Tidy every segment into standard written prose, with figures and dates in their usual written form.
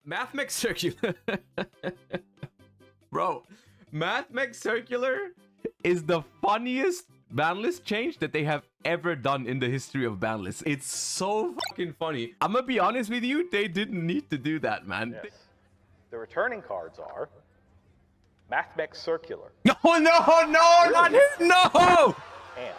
Mathmech Circular. Bro, Mathmech Circular is the funniest banlist change that they have ever done in the history of banlists. It's so fucking funny. I'm gonna be honest with you, they didn't need to do that, man. Yes. The returning cards are Mathmech Circular. No, not him, no! And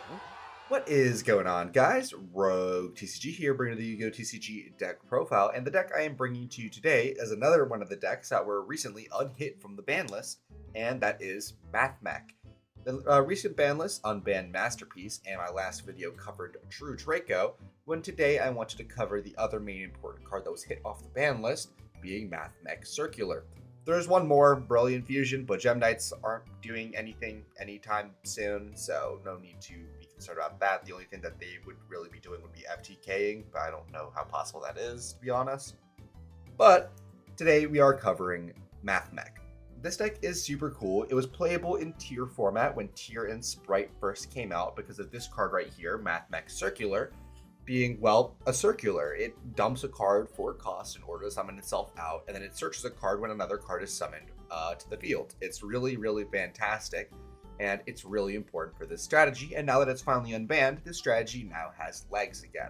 What is going on, guys? Rogue TCG here, bringing the Yu-Gi-Oh! TCG deck profile, and the deck I am bringing to you today is another one of the decks that were recently unhit from the ban list, and that is Mathmech. The recent ban list unbanned Masterpiece, and my last video covered True Draco, when today I wanted to cover the other main important card that was hit off the ban list, being Mathmech Circular. There's one more, Brilliant Fusion, but Gem Knights aren't doing anything anytime soon, so no need to be concerned about that. The only thing that they would really be doing would be FTKing, but I don't know how possible that is, to be honest. But today we are covering Mathmech. This deck is super cool. It was playable in tier format when tier and Sprite first came out because of this card right here, Mathmech Circular, being, well, a circular. It dumps a card for a cost in order to summon itself out, and then it searches a card when another card is summoned to the field. It's really, really fantastic, and it's really important for this strategy, and now that it's finally unbanned, this strategy now has legs again.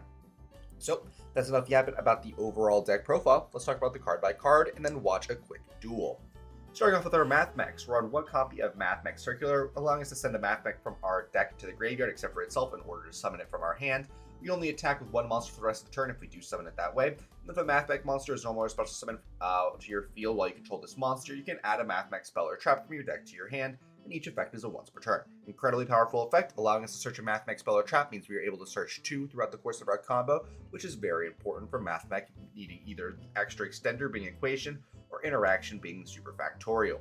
So, that's enough yapping about the overall deck profile. Let's talk about the card by card, and then watch a quick duel. Starting off with our Mathmechs, we're on one copy of Mathmech Circular, allowing us to send a Mathmech from our deck to the graveyard except for itself in order to summon it from our hand. We only attack with one monster for the rest of the turn if we do summon it that way. And if a Mathmech monster is no more special summon to your field while you control this monster, you can add a Mathmech spell or trap from your deck to your hand, and each effect is a once per turn. Incredibly powerful effect, allowing us to search a Mathmech spell or trap means we are able to search 2 throughout the course of our combo, which is very important for Mathmech, needing either extra extender being equation or interaction being the super factorial.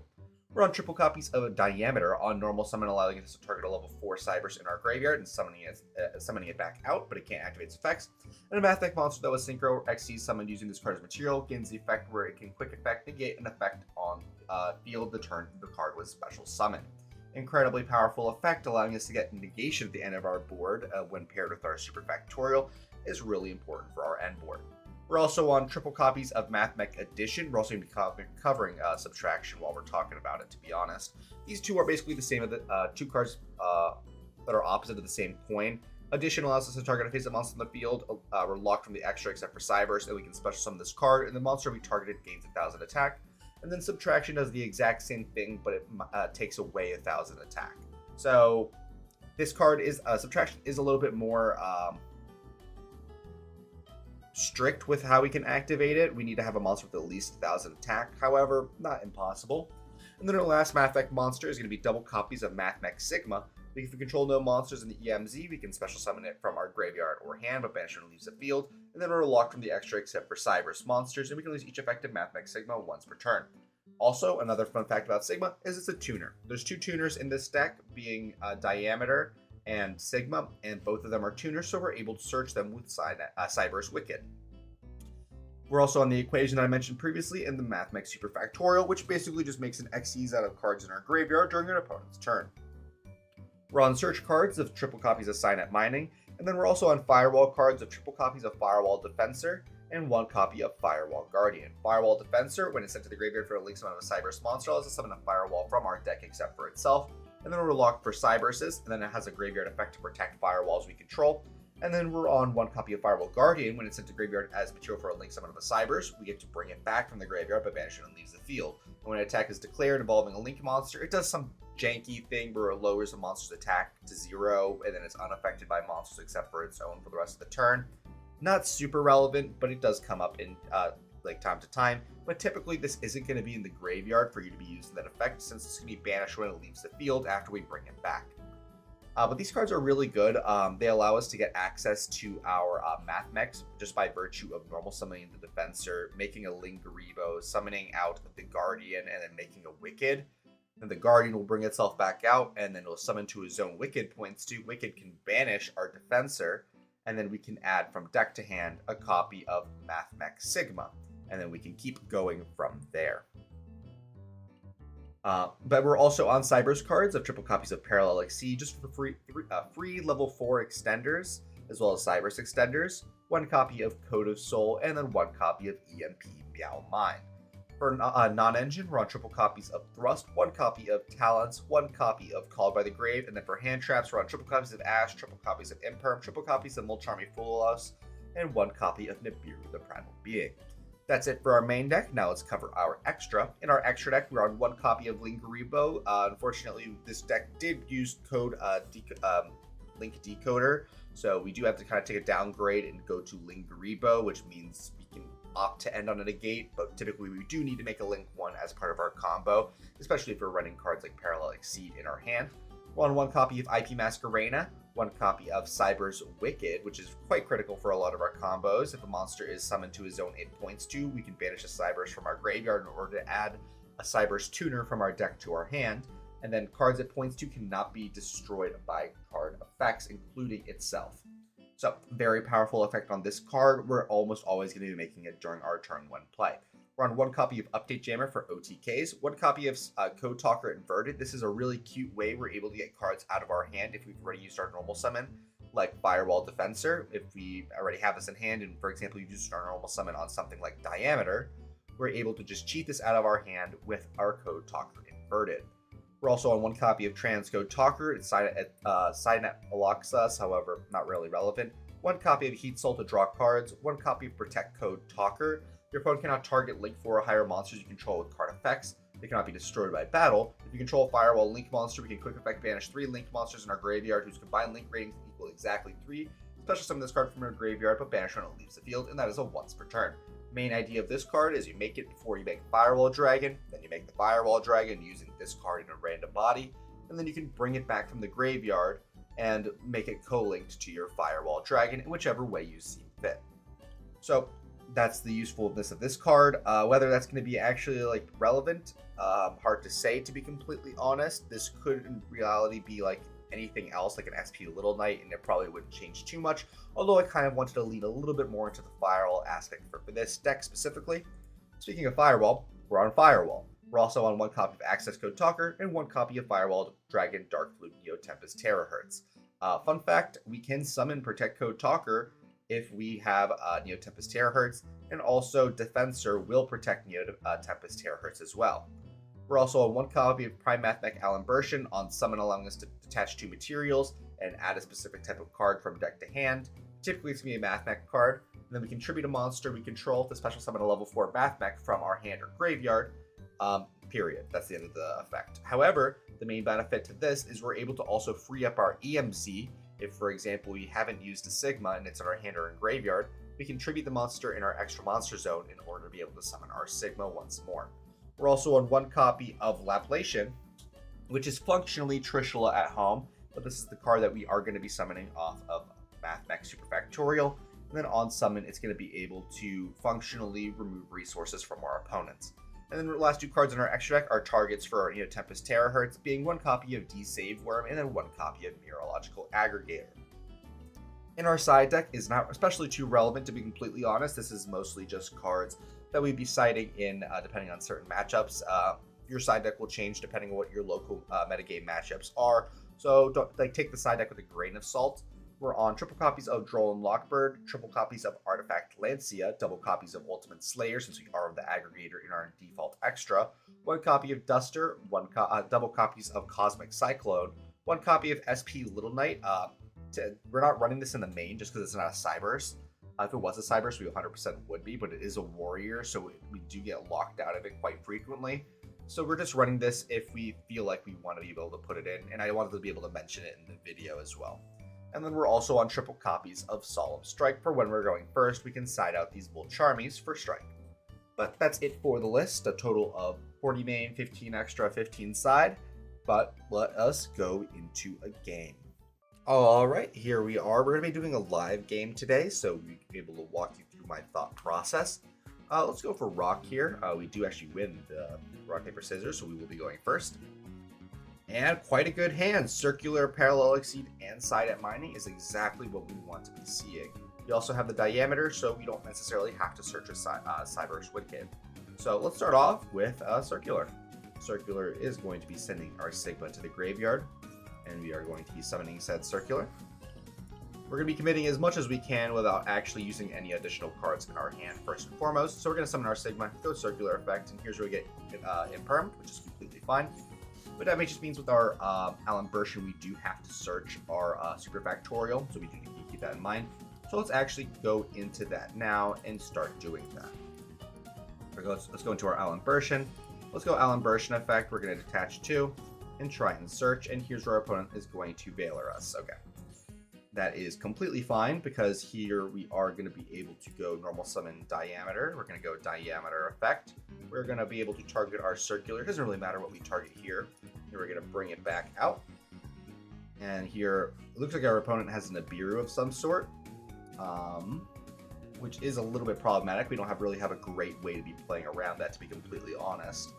We're on triple copies of a Diameter on normal summon, allowing us to target a level 4 Cybers in our graveyard and summoning it back out, but it can't activate its effects. And a Mathmech monster that was Synchro or XC summoned using this card as material gains the effect where it can quick effect negate an effect on field the turn the card was special summoned. Incredibly powerful effect, allowing us to get negation at the end of our board when paired with our super factorial, is really important for our end board. We're also on triple copies of Mathmech Edition. We're also going to be covering Subtraction while we're talking about it, to be honest. These two are basically the same, two cards that are opposite of the same coin. Addition allows us to target a face of monster in the field. We're locked from the extra except for Cybers, and we can special summon this card, and the monster we targeted gains 1,000 attack. And then Subtraction does the exact same thing, but it takes away 1,000 attack. So this card is, Subtraction is a little bit more strict with how we can activate it. We need to have a monster with at least 1,000 attack, however, not impossible. And then our last Mathmech monster is going to be double copies of Mathmech Sigma. If we control no monsters in the EMZ, we can special summon it from our graveyard or hand, but banishment leaves the field. And then we're locked from the extra except for Cybers monsters, and we can lose each effective Mathmech Sigma once per turn. Also, another fun fact about Sigma is it's a tuner. There's 2 tuners in this deck, being Diameter and Sigma, and both of them are tuners, so we're able to search them with Cybers Wicked. We're also on the equation that I mentioned previously in the Mathmech Super Factorial, which basically just makes an Xyz out of cards in our graveyard during an opponent's turn. We're on search cards of triple copies of Signet Mining, and then we're also on firewall cards of triple copies of Firewall Defensor and 1 copy of Firewall Guardian. Firewall Defensor, when it's sent to the graveyard for a link summon of a Cybers monster, allows us to summon a Firewall from our deck except for itself. And then we're locked for Cyberses, and then it has a graveyard effect to protect firewalls we control. And then we're on 1 copy of Firewall Guardian. When it's sent to graveyard as material for a link summon of a Cybers, we get to bring it back from the graveyard, but banish it and leaves the field. And when an attack is declared involving a link monster, it does some janky thing where it lowers the monster's attack to 0, and then it's unaffected by monsters except for its own for the rest of the turn. Not super relevant, but it does come up in time to time, but typically this isn't going to be in the graveyard for you to be using that effect, since it's going to be banished when it leaves the field after we bring it back. But these cards are really good. They allow us to get access to our Mathmechs just by virtue of normal summoning the Defensor, making a Lingaribo, summoning out the Guardian, and then making a Wicked. Then the Guardian will bring itself back out, and then it'll summon to his own Wicked points to. Wicked can banish our Defensor, and then we can add from deck to hand a copy of Mathmech Sigma. And then we can keep going from there. But we're also on Cybers cards of triple copies of Parallel XC just for free level 4 extenders, as well as Cybers extenders, 1 copy of Code of Soul, and then 1 copy of EMP Meow Mind. For non-engine, we're on triple copies of Thrust, 1 copy of Talents, 1 copy of Called by the Grave, and then for hand traps, we're on triple copies of Ash, triple copies of Imperm, triple copies of Mulcharmy Foolos, and 1 copy of Nibiru the Primal Being. That's it for our main deck. Now let's cover our extra. In our extra deck, we're on 1 copy of Lingaribo. Unfortunately, this deck did use code Link Decoder, so we do have to kind of take a downgrade and go to Lingaribo, which means we can opt to end on a negate, but typically we do need to make a Link 1 as part of our combo, especially if we're running cards like Parallel Exceed in our hand. We're on 1 copy of IP Masquerena, 1 copy of Cyber's Wicked, which is quite critical for a lot of our combos. If a monster is summoned to a zone it points to, we can banish a Cyber's from our graveyard in order to add a Cyber's Tuner from our deck to our hand. And then cards it points to cannot be destroyed by card effects, including itself. So, very powerful effect on this card. We're almost always going to be making it during our turn 1 play. We're on 1 copy of Update Jammer for OTKs, 1 copy of Code Talker Inverted. This is a really cute way we're able to get cards out of our hand if we've already used our normal summon, like Firewall Defensor. If we already have this in hand, and for example, you used our normal summon on something like Diameter, we're able to just cheat this out of our hand with our Code Talker Inverted. We're also on 1 copy of Transcode Talker. It's Sidenet Aloxus, however, not really relevant. 1 copy of Heat Soul to draw cards. 1 copy of Protect Code Talker. Your opponent cannot target Link 4 or higher monsters you control with card effects. They cannot be destroyed by battle. If you control a Firewall Link monster, we can quick effect banish 3 Link monsters in our graveyard whose combined Link ratings equal exactly 3. Special summon this card from your graveyard, but banish when it leaves the field, and that is a once per turn. Main idea of this card is you make it before you make Firewall Dragon, then you make the Firewall Dragon using this card in a random body, and then you can bring it back from the graveyard and make it co-linked to your Firewall Dragon in whichever way you see fit. So that's the usefulness of this card. Whether that's going to be actually like relevant, hard to say, to be completely honest. This could in reality be like anything else, like an SP Little Knight, and it probably wouldn't change too much, although I kind of wanted to lean a little bit more into the Firewall aspect for this deck specifically. Speaking of Firewall, we're on Firewall. We're also on 1 copy of Access Code Talker and 1 copy of Firewall Dragon Dark Flute Neo Tempest Terahertz. Fun fact, we can summon Protect Code Talker if we have Neo Tempest Terahertz, and also Defensor will protect Neo Tempest Terahertz as well. We're also on 1 copy of Prime Mathmech Alimbertion on summon, allowing us to detach 2 materials and add a specific type of card from deck to hand. Typically it's going to be a Mathmech card, and then we contribute a monster we control to special summon a level 4 Mathmech from our hand or graveyard. Period. That's the end of the effect. However, the main benefit to this is we're able to also free up our EMZ. If, for example, we haven't used a Sigma and it's in our hand or in graveyard, we contribute the monster in our extra monster zone in order to be able to summon our Sigma once more. We're also on 1 copy of Laplation, which is functionally Trishula at home, but this is the card that we are going to be summoning off of Mathmech Superfactorial. And then on summon, it's going to be able to functionally remove resources from our opponents. And then the last 2 cards in our extra deck are targets for our Tempest Terahertz, being 1 copy of D-Save Worm and then 1 copy of Meteorological Aggregator. In our side deck is not especially too relevant, to be completely honest. This is mostly just cards that we'd be citing in depending on certain matchups. Your side deck will change depending on what your local metagame matchups are. So don't take the side deck with a grain of salt. We're on triple copies of Droll and Lockbird, triple copies of Artifact Lancia, double copies of Ultimate Slayer since we are the aggregator in our default extra, 1 copy of Duster, double copies of Cosmic Cyclone, 1 copy of SP Little Knight. We're not running this in the main just because it's not a Cyberse. If it was a Cyberse, we 100% would be, but it is a warrior, so we do get locked out of it quite frequently. So we're just running this if we feel like we want to be able to put it in, and I wanted to be able to mention it in the video as well. And then we're also on triple copies of Solemn Strike for when we're going first. We can side out these Mulcharmies for Strike. But that's it for the list, a total of 40 main, 15 extra, 15 side. But let us go into a game. Alright, here we are. We're going to be doing a live game today, so we'll be able to walk you through my thought process. Let's go for Rock here. We do actually win the Rock, Paper, Scissors, so we will be going first. And quite a good hand. Circular, Parallel Exceed, and Side at Mining is exactly what we want to be seeing. We also have the Diameter, so we don't necessarily have to search a Cyberse Wicked. So let's start off with Circular. Circular is going to be sending our Sigma to the graveyard, and we are going to be summoning said Circular. We're going to be committing as much as we can without actually using any additional cards in our hand first and foremost. So we're going to summon our Sigma, go circular effect, and here's where we get impermed, which is completely fine. But that just means with our Allen version, we do have to search our superfactorial, so we do need to keep that in mind. So let's actually go into that now and start doing that. Let's go into our Allen version. Let's go Allen version effect. We're going to detach 2 and try and search. And here's where our opponent is going to Veiler us. Okay. That is completely fine because here we are going to be able to go normal summon diameter. We're going to go diameter effect. We're going to be able to target our circular. It doesn't really matter what we target here. And we're going to bring it back out. And here, it looks like our opponent has an Nibiru of some sort. Which is a little bit problematic. We don't really have a great way to be playing around that, to be completely honest.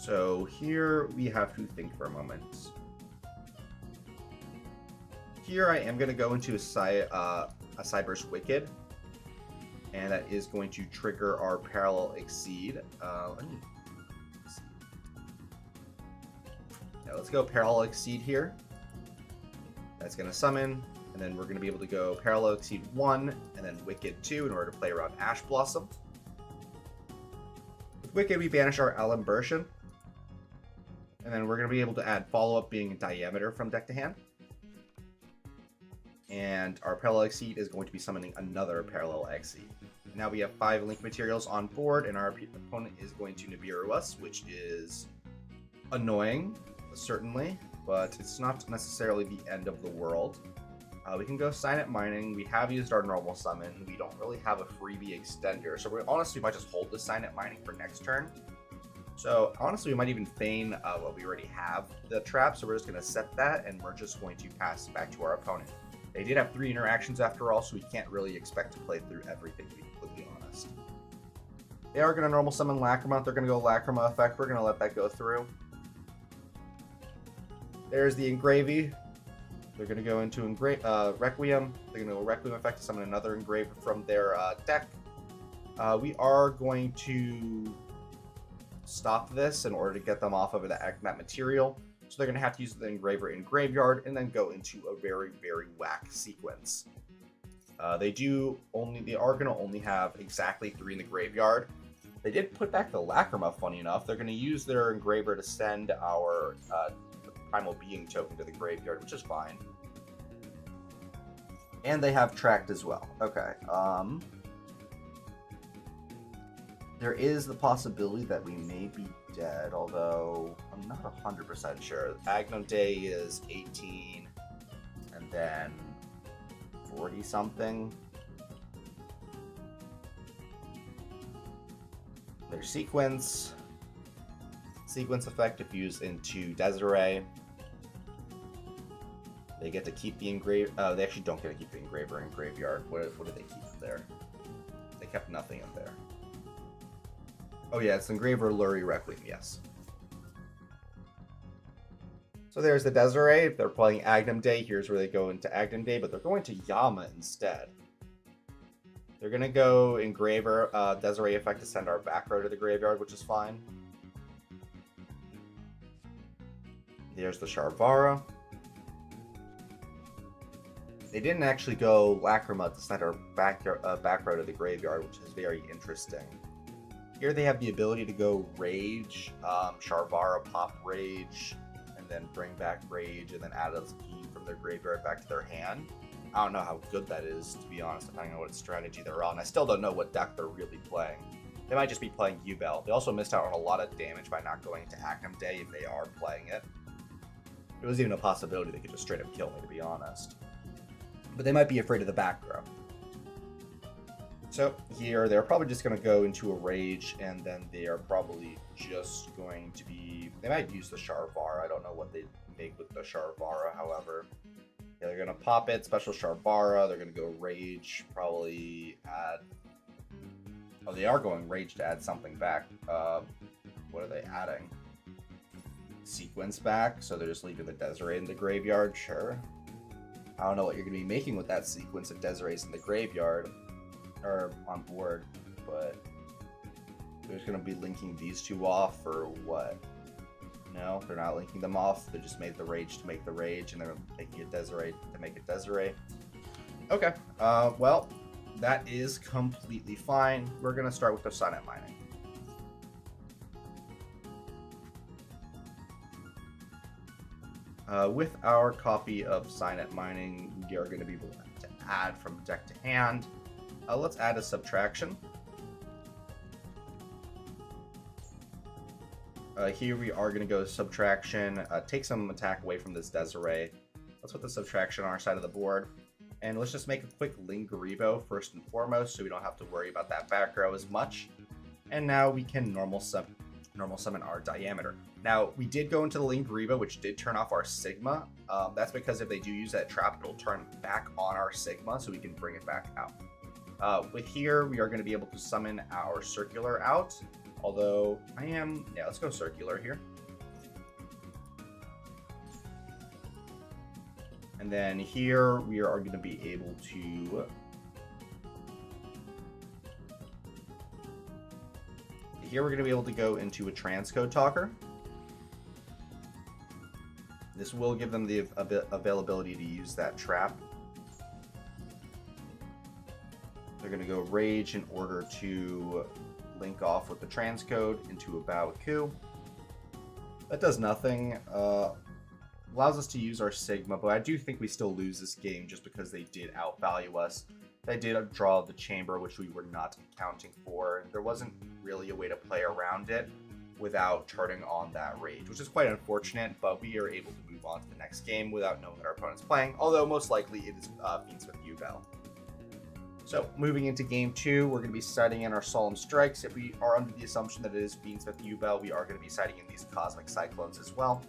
So here we have to think for a moment. Here I am going to go into a Cyber's Wicked, and that is going to trigger our Parallel Exceed. Let's go Parallel Exceed here. That's going to summon, and then we're going to be able to go Parallel Exceed 1, and then Wicked 2 in order to play around Ash Blossom. With Wicked, we banish our Allen version, and then we're going to be able to add Follow-Up being Diameter from deck to hand. And our Parallel Exceed is going to be summoning another Parallel Exceed. Now we have 5 link materials on board, and our opponent is going to Nibiru us, which is annoying, certainly, but it's not necessarily the end of the world. We can go Signet Mining. We have used our normal summon. We don't really have a freebie extender, so we honestly might just hold the Signet Mining for next turn. So honestly, we might even feign what we already have, the trap, so we're just going to set that, and we're just going to pass back to our opponent. They did have 3 interactions after all, so we can't really expect to play through everything, to be completely honest. They are going to normal summon Lacrima. They're going to go Lacrima effect. We're going to let that go through. There's the Engravy. They're going to go into Requiem. They're going to go Requiem effect to summon another Engraver from their deck. We are going to stop this in order to get them off of that material. So they're going to have to use the Engraver in Graveyard and then go into a very, very whack sequence. They are going to only have exactly 3 in the Graveyard. They did put back the Lacrima, funny enough. They're going to use their Engraver to send our Primal Being token to the Graveyard, which is fine. And they have Tracked as well. Okay. There is the possibility that we may be dead, although I'm not 100% sure. Agnum Day is 18, and then 40-something. Their Sequence effect if used into Desiree. They get to keep the Engraver. They actually don't get to keep the Engraver in Graveyard. What did they keep there? They kept nothing in there. Oh yeah, it's Engraver, Lurie, Requiem, yes. So there's the Desiree. If they're playing Agnum Day, here's where they go into Agnum Day, but they're going to Yama instead. They're going to go Engraver, Desiree effect to send our back row to the Graveyard, which is fine. There's the Sharvara. They didn't actually go Lacrima to send our back row to the Graveyard, which is very interesting. Here they have the ability to go Rage, Sharvara, pop Rage, and then bring back Rage, and then add a key from their Graveyard back to their hand. I don't know how good that is, to be honest, depending on what strategy they're on. I still don't know what deck they're really playing. They might just be playing Yubel. They also missed out on a lot of damage by not going to Agnum Day if they are playing it. There was even a possibility they could just straight up kill me, to be honest. But they might be afraid of the back row. So here, they're probably just going to go into a Rage, and then they are probably just going to be... They might use the Sharvara. I don't know what they make with the Sharvara, however. Yeah, they're going to pop it, special Sharvara. They're going to go Rage, probably add... Oh, they are going Rage to add something back. What are they adding? Sequence back, so they're just leaving the Desiree in the Graveyard, sure. I don't know what you're going to be making with that sequence of Desiree's in the Graveyard, or on board, but they're just going to be linking these two off, or what? No, they're not linking them off. They just made the rage to make the rage, and they're making it Desiree to make it Desiree. Okay, well, that is completely fine. We're going to start with the sonnet mining. With our copy of Sonnet Mining, we are going to be able to add from deck to hand. Let's add a subtraction. Here we are going to go subtraction, take some attack away from this Desiree. Let's put the subtraction on our side of the board. And let's just make a quick Lingaribo first and foremost, so we don't have to worry about that back row as much. And now we can normal summon our diameter. Now, we did go into the Lingaribo, which did turn off our Sigma. That's because if they do use that trap, it'll turn back on our Sigma, so we can bring it back out. With here, we are going to be able to summon our circular out. Although, let's go circular here. And then here, we are going to be able to... Here we're going to be able to go into a transcode talker. This will give them the availability to use that trap. They're going to go rage in order to link off with the transcode into a Baoku. That does nothing. Allows us to use our Sigma, but I do think we still lose this game just because they did outvalue us. They did draw the chamber, which we were not accounting for. There wasn't really a way to play around it without turning on that rage, which is quite unfortunate, but we are able to move on to the next game without knowing that our opponent's playing, although most likely it is Fiends with yugioh. So, moving into game 2, we're going to be sighting in our Solemn Strikes. If we are under the assumption that it is Fiends with yugioh, we are going to be sighting in these Cosmic Cyclones as well.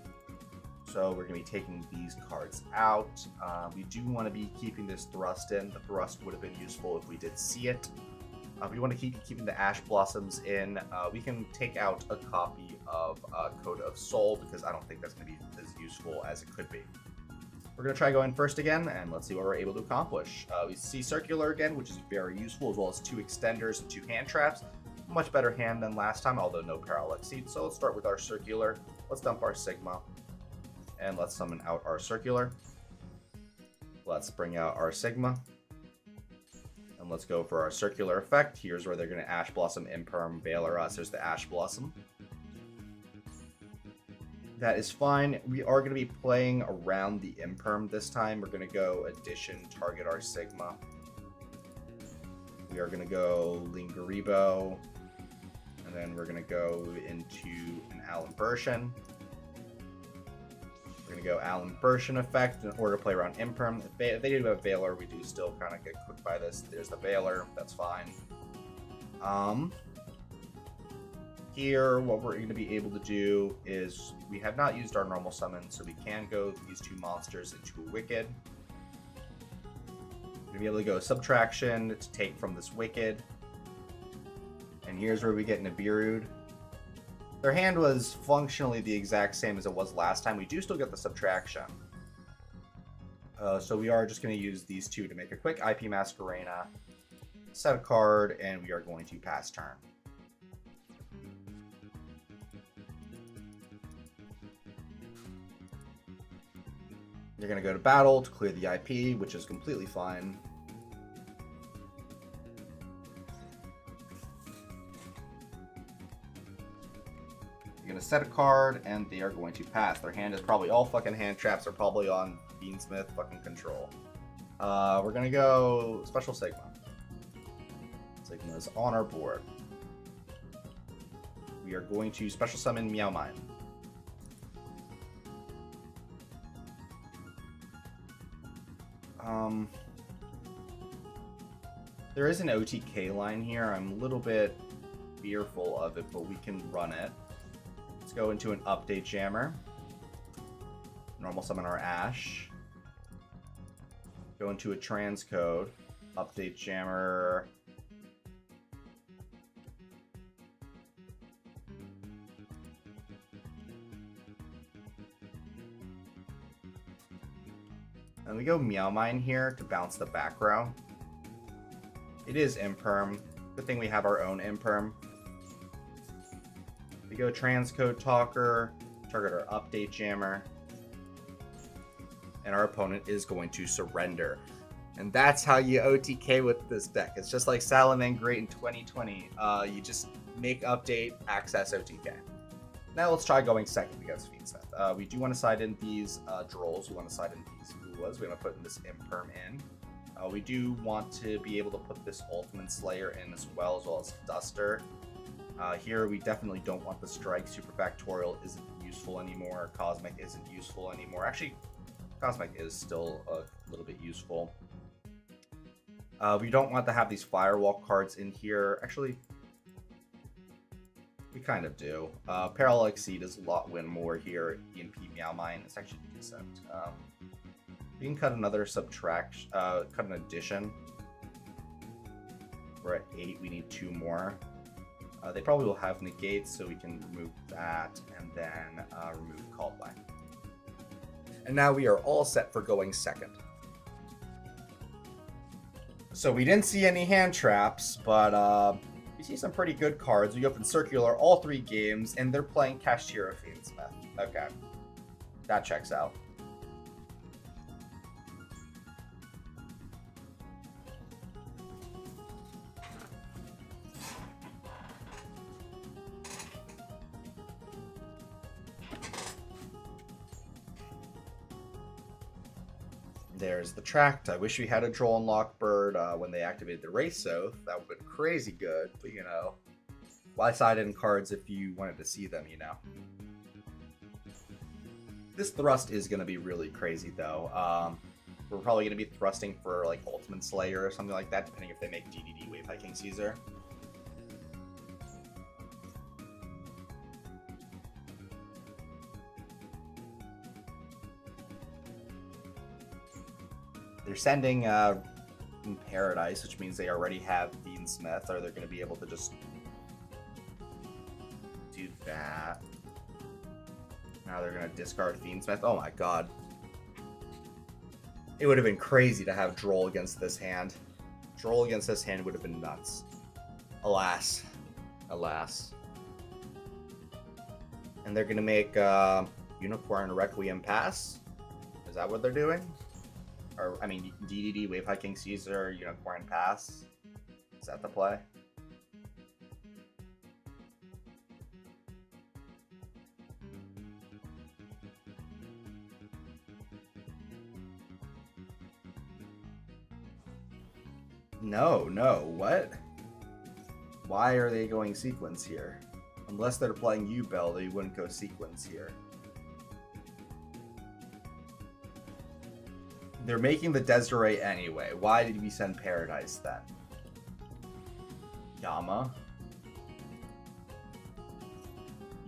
So we're going to be taking these cards out. We do want to be keeping this Thrust in. The Thrust would have been useful if we did see it. We want to keep keeping the Ash Blossoms in. We can take out a copy of Code of Soul because I don't think that's going to be as useful as it could be. We're going to try going first again, and let's see what we're able to accomplish. We see Circular again, which is very useful, as well as 2 Extenders and 2 Hand Traps. Much better hand than last time, although no Parallax Seed. So let's start with our Circular. Let's dump our Sigma. And let's summon out our Circular. Let's bring out our Sigma. And let's go for our Circular effect. Here's where they're going to Ash Blossom, Imperm, Veiler us. There's the Ash Blossom. That is fine. We are going to be playing around the Imperm this time. We're going to go Addition, target our Sigma. We are going to go Lingaribo. And then we're going to go into an Alimbertion. We're going to go Alimbertion effect in order to play around Imperm. If they do have Veiler, we do still kind of get cooked by this. There's the Veiler. That's fine. Here, what we're going to be able to do is we have not used our normal summon, so we can go these 2 monsters into a Wicked. We're going to be able to go Subtraction to take from this Wicked. And here's where we get Nibiru'd. Their hand was functionally the exact same as it was last time. We do still get the Subtraction. So we are just going to use these 2 to make a quick IP Masquerena, set a card, and we are going to pass turn. You're going to go to battle to clear the IP, which is completely fine. You're going to set a card, and they are going to pass. Their hand is probably all fucking hand traps are probably on Beansmith fucking control. We're going to go Special Sigma. Sigma is on our board. We are going to Special Summon Meow Mine. There is an OTK line here. I'm a little bit fearful of it, but we can run it. Let's go into an Update Jammer. Normal summon our Ash. Go into a Transcode. Update Jammer. And we go Meow Mine here to bounce the back row. It is Imperm. Good thing we have our own Imperm. We go Transcode Talker. Target our update jammer. And our opponent is going to surrender. And that's how you OTK with this deck. It's just like Salamang Great in 2020. You just make update, access OTK. Now let's try going second against Fiendsmith. We do want to side in these Drolls. We want to side in these Ulas. We want to put this Imperm in. We do want to be able to put this Ultimate Slayer in as well as Duster. Here we definitely don't want the Strike. Super Factorial isn't useful anymore. Cosmic isn't useful anymore. Actually, Cosmic is still a little bit useful. We don't want to have these Firewall cards in here. Actually, we kind of do. Parallel Exceed does a lot win more here. EMP Meow Mine. It's actually decent. We can cut another subtraction, cut an addition. We're at 8, we need 2 more. They probably will have negates, so we can remove that and then remove Called By. And now we are all set for going second. So we didn't see any hand traps, but we see some pretty good cards. We open Circular all 3 games, and they're playing Cashier of Fiendsmith. Okay, that checks out. There's the Tract. I wish we had a Droll and Lockbird when they activated the Race Oath. That would have been crazy good, but you know, why side in cards if you wanted to see them, you know? This thrust is going to be really crazy though. We're probably going to be thrusting for like Ultimate Slayer or something like that, depending if they make DDD Wave King Caesar. They're sending in Paradise, which means they already have Fiendsmith, or they're going to be able to just do that. Now they're going to discard Fiendsmith. Oh my god. It would have been crazy to have Droll against this hand. Droll against this hand would have been nuts. Alas. Alas. And they're going to make Unicorn Requiem Pass. Is that what they're doing? Or, I mean, DDD, Wave King Caesar, Unicorn Pass. Is that the play? No, what? Why are they going sequence here? Unless they're playing U-Bell, they wouldn't go sequence here. They're making the Desiree anyway. Why did we send Paradise then? Yama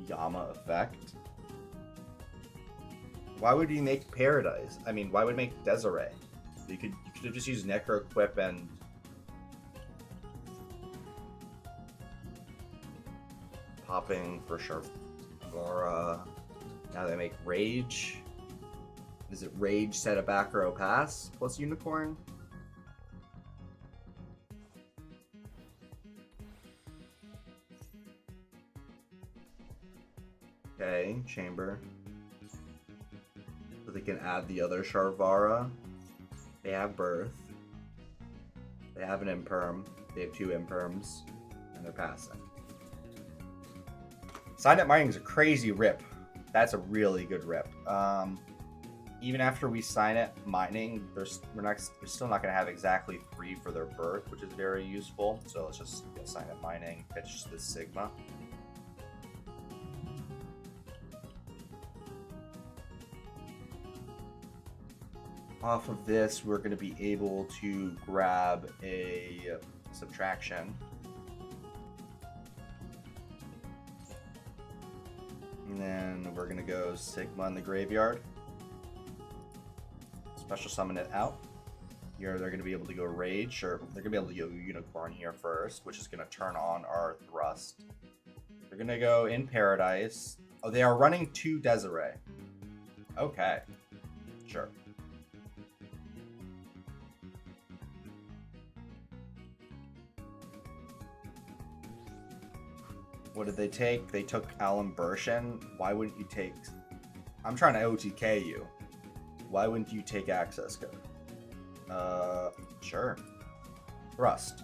effect. Why would you make Paradise? I mean, why would you make Desiree? You could have just used Necro Equip and popping for sure. Or now they make Rage. Is it Rage, set a back row pass plus Unicorn? Okay, Chamber. So they can add the other Sharvara. They have Birth. They have an Imperm. They have 2 Imperms. And they're passing. Sign Up Mining is a crazy rip. That's a really good rip. Even after we sign it, mining, we're still not going to have exactly 3 for their Birth, which is very useful. So let's just sign it mining, pitch this Sigma. Off of this, we're going to be able to grab a subtraction. And then we're going to go Sigma in the graveyard. Special summon it out. Here they're going to be able to go Rage, or they're going to be able to go Unicorn here first, which is going to turn on our Thrust. They're going to go in Paradise. Oh, they are running 2 Desiree. Okay. Sure. What did they take? They took Alan Bershin. Why wouldn't you take... I'm trying to OTK you. Why wouldn't you take access code? Sure. Thrust.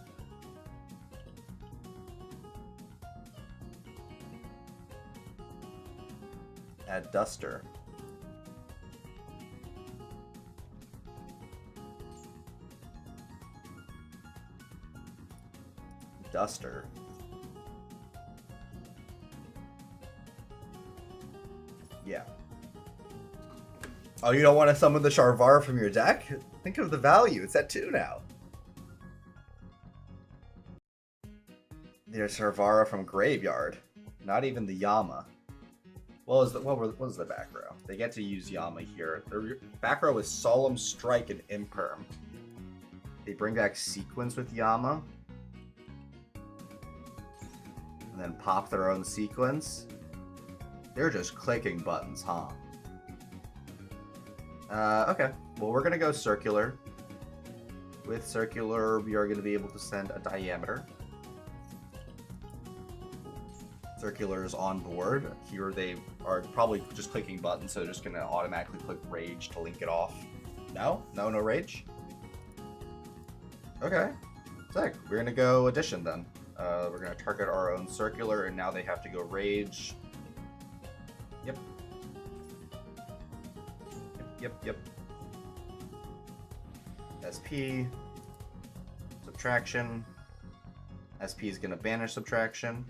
Add Duster. Duster. Yeah. Oh, you don't want to summon the Sharvara from your deck? Think of the value. It's at 2 now. There's Sharvara from Graveyard. Not even the Yama. What was the back row? They get to use Yama here. Their back row is Solemn Strike and Imperm. They bring back Sequence with Yama. And then pop their own Sequence. They're just clicking buttons, huh? Okay. Well, we're gonna go Circular. With Circular, we are gonna be able to send a Diameter. Circular is on board. Here they are probably just clicking buttons, so they're just gonna automatically click Rage to link it off. No? No Rage? Okay. Sick. We're gonna go Addition then. We're gonna target our own Circular, and now they have to go Rage. Yep. Yep. SP. Subtraction. SP is gonna banish Subtraction.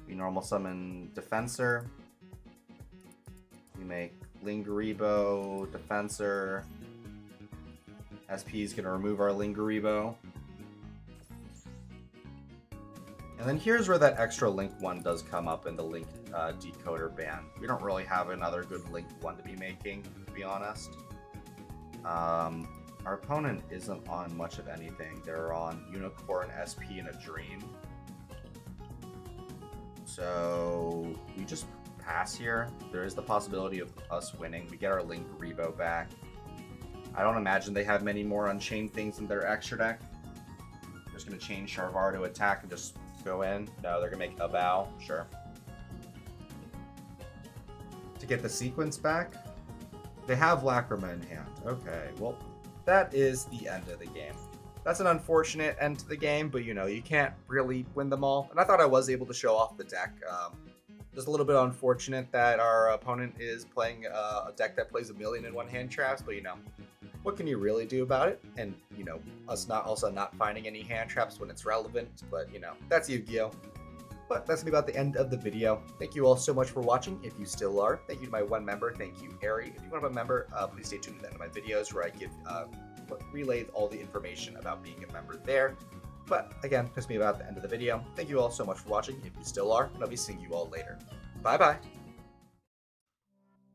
We normal summon Defensor. We make Lingaribo, Defensor. SP is gonna remove our Lingaribo. And then here's where that extra Link 1 does come up in the Link decoder ban. We don't really have another good Link 1 to be making, to be honest. Our opponent isn't on much of anything. They're on Unicorn, SP, and a Dream. So we just pass here. There is the possibility of us winning. We get our Lingaribo back. I don't imagine they have many more Unchained things in their extra deck. They're just going to change Sharvara to attack and just go in. No, they're going to make a vow. Sure. To get the Sequence back, they have Lacrima in hand. Okay, well, that is the end of the game. That's an unfortunate end to the game, but you know, you can't really win them all. And I thought I was able to show off the deck. Just a little bit unfortunate that our opponent is playing a deck that plays 1,000,001 hand traps, but you know, what can you really do about it? And you know, us not finding any hand traps when it's relevant, but you know, that's Yu-Gi-Oh! But that's gonna be about the end of the video. Thank you all so much for watching, if you still are. Thank you to my one member. Thank you, Ari. If you want to be a member, please stay tuned to the end of my videos where I give relay all the information about being a member there. But again, that's me about the end of the video. Thank you all so much for watching, if you still are, and I'll be seeing you all later. Bye-bye.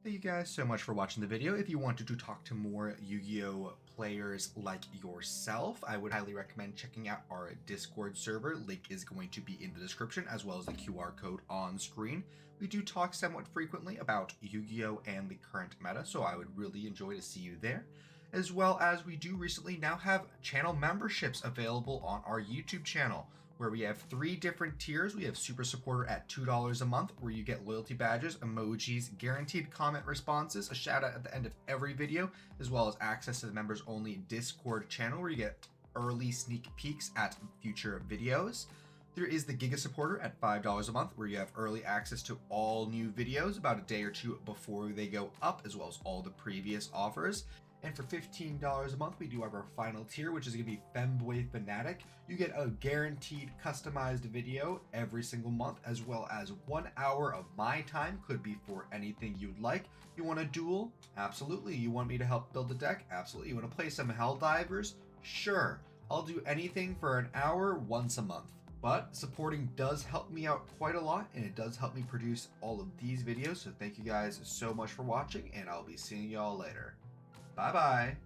Thank you guys so much for watching the video. If you wanted to talk to more Yu-Gi-Oh! Players like yourself, I would highly recommend checking out our Discord server. Link is going to be in the description, as well as the QR code on screen. We do talk somewhat frequently about Yu-Gi-Oh! And the current meta, so I would really enjoy to see you there. As well as we do recently now have channel memberships available on our YouTube channel, where we have 3 different tiers. We have Super Supporter at $2 a month, where you get loyalty badges, emojis, guaranteed comment responses, a shout out at the end of every video, as well as access to the members only Discord channel, where you get early sneak peeks at future videos. There is the Giga Supporter at $5 a month, where you have early access to all new videos about a day or two before they go up, as well as all the previous offers. And for $15 a month, we do have our final tier, which is going to be Femboy Fanatic. You get a guaranteed customized video every single month, as well as 1 hour of my time. Could be for anything you'd like. You want a duel? Absolutely. You want me to help build a deck? Absolutely. You want to play some Helldivers? Sure. I'll do anything for an hour once a month. But supporting does help me out quite a lot, and it does help me produce all of these videos. So thank you guys so much for watching, and I'll be seeing y'all later. Bye-bye.